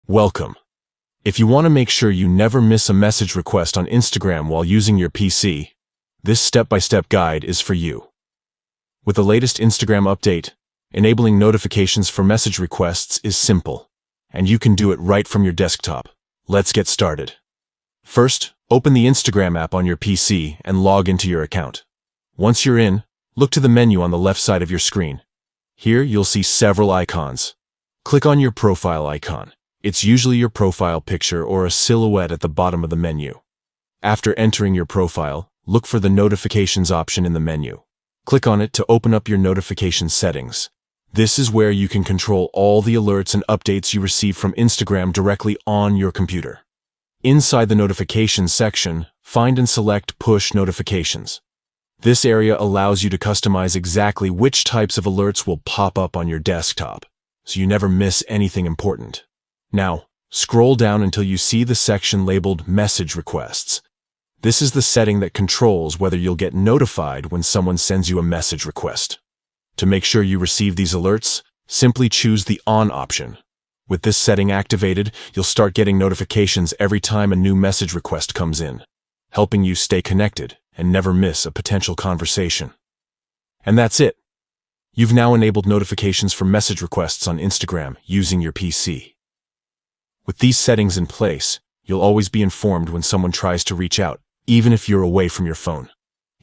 Welcome. If you want to make sure you never miss a message request on Instagram while using your PC, this step-by-step guide is for you. With the latest Instagram update, enabling notifications for message requests is simple, and you can do it right from your desktop. Let's get started. First, open the Instagram app on your PC and log into your account. Once you're in, look to the menu on the left side of your screen. Here, you'll see several icons. Click on your profile icon. It's usually your profile picture or a silhouette at the bottom of the menu. After entering your profile, look for the notifications option in the menu. Click on it to open up your notification settings. This is where you can control all the alerts and updates you receive from Instagram directly on your computer. Inside the notifications section, find and select Push Notifications. This area allows you to customize exactly which types of alerts will pop up on your desktop, so you never miss anything important. Now, scroll down until you see the section labeled Message Requests. This is the setting that controls whether you'll get notified when someone sends you a message request. To make sure you receive these alerts, simply choose the On option. With this setting activated, you'll start getting notifications every time a new message request comes in, helping you stay connected and never miss a potential conversation. And that's it. You've now enabled notifications for message requests on Instagram using your PC. With these settings in place, you'll always be informed when someone tries to reach out, even if you're away from your phone.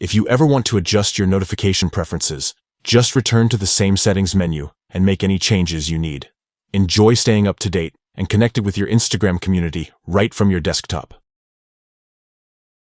If you ever want to adjust your notification preferences, just return to the same settings menu and make any changes you need. Enjoy staying up to date and connected with your Instagram community right from your desktop.